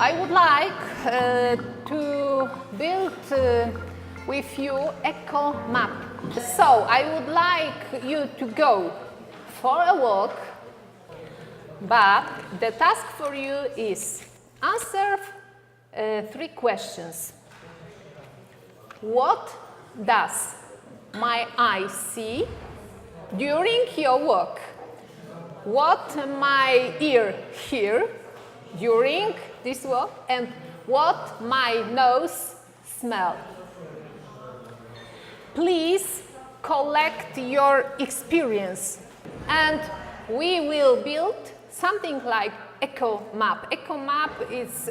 I would like to build with you eco map. So I would like you to go for a walk, but the task for you is answer 3 questions. What does my eye see during your walk? What my ear hear during this walk? And what my nose smell? Please collect your experience, and we will build something like eco map. Eco map is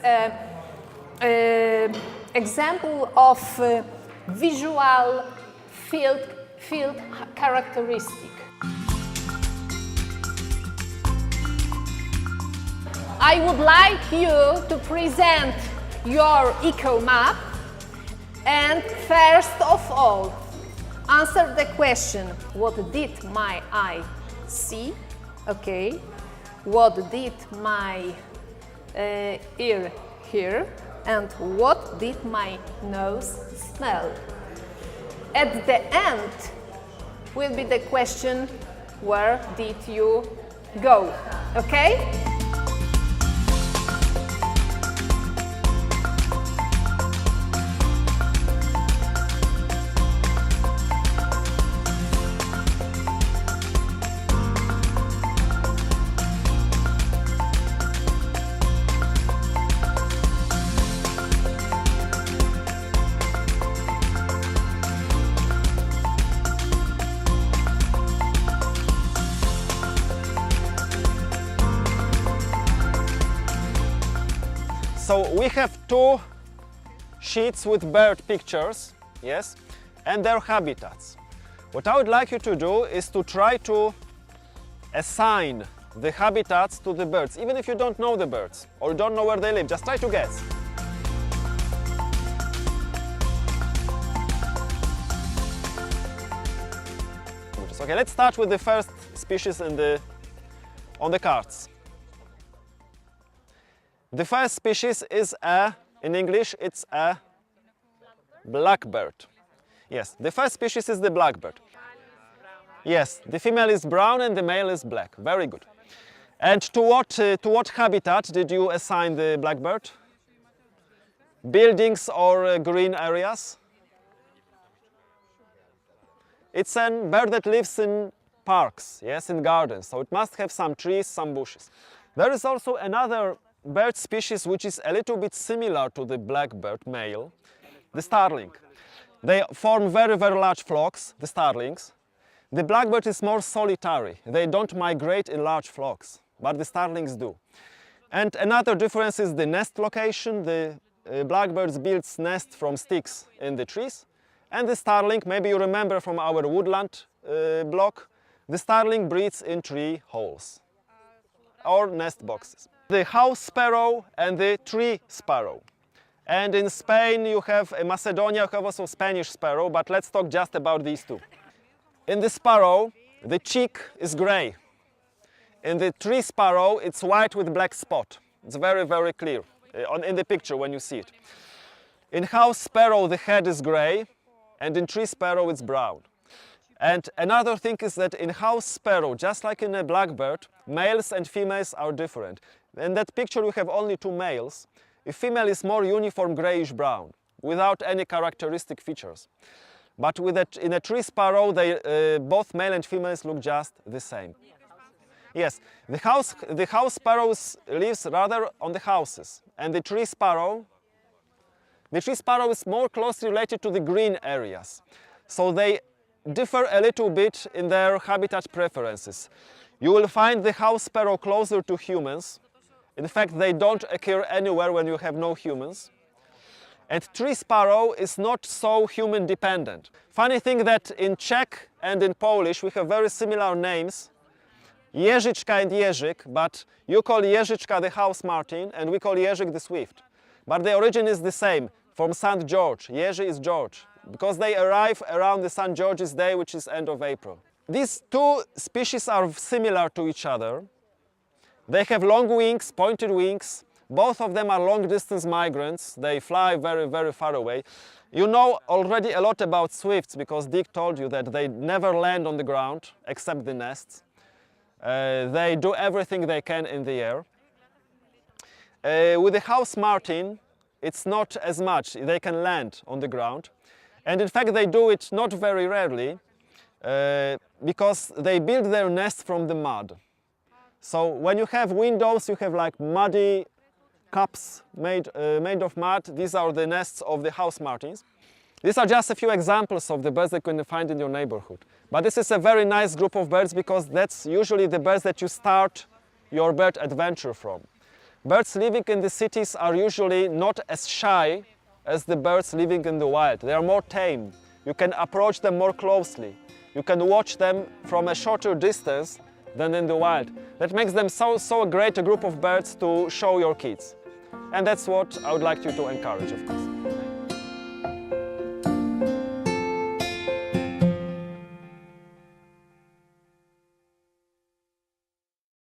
an example of visual field characteristic. I would like you to present your eco map, and first of all, answer the question, what did my eye see? Okay. What did my ear hear? And what did my nose smell? At the end will be the question, where did you go? Okay? So we have 2 sheets with bird pictures, yes, and their habitats. What I would like you to do is to try to assign the habitats to the birds, even if you don't know the birds or don't know where they live, just try to guess. Okay, let's start with the first species on the cards. The first species is in English, it's a blackbird. Yes, the first species is the blackbird. Yes, the female is brown and the male is black. Very good. And to what habitat did you assign the blackbird? Buildings or green areas? It's a bird that lives in parks, yes, in gardens. So it must have some trees, some bushes. There is also another bird species which is a little bit similar to the blackbird male, the starling. They form very, very large flocks, the starlings. The blackbird is more solitary. They don't migrate in large flocks, but the starlings do. And another difference is the nest location. The blackbirds builds nest from sticks in the trees. And the starling, maybe you remember from our woodland block, the starling breeds in tree holes or nest boxes. The house sparrow and the tree sparrow. And in Spain you have, in Macedonia you have also Spanish sparrow, but let's talk just about these 2. In the sparrow, the cheek is gray. In the tree sparrow, it's white with black spot. It's very, very clear in the picture when you see it. In house sparrow, the head is gray, and in tree sparrow, it's brown. And another thing is that in house sparrow, just like in a blackbird, males and females are different. In that picture you have only 2 males. A female is more uniform grayish-brown, without any characteristic features. But in a tree sparrow, both male and females look just the same. Yes, the house sparrow lives rather on the houses, and the tree sparrow is more closely related to the green areas. So they differ a little bit in their habitat preferences. You will find the house sparrow closer to humans. In fact, they don't occur anywhere when you have no humans. And tree sparrow is not so human dependent. Funny thing that in Czech and in Polish we have very similar names. Jeżyczka and Jerzyk, but you call Jeżyczka the house martin and we call Jerzyk the swift. But the origin is the same, from St. George. Jerzy is George, because they arrive around the St. George's Day, which is end of April. These 2 species are similar to each other. They have long wings, pointed wings, Both of them are long-distance migrants. They fly very, very far away. You know already a lot about swifts because Dick told you that they never land on the ground except the nests. They do everything they can in the air. With the house martin, it's not as much. They can land on the ground. And in fact, they do it not very rarely because they build their nest from the mud. So when you have windows, you have like muddy cups made of mud. These are the nests of the house martins. These are just a few examples of the birds that you can find in your neighborhood. But this is a very nice group of birds because that's usually the birds that you start your bird adventure from. Birds living in the cities are usually not as shy as the birds living in the wild. They are more tame. You can approach them more closely. You can watch them from a shorter distance than in the wild. That makes them so great a group of birds to show your kids. And that's what I would like you to encourage, of course.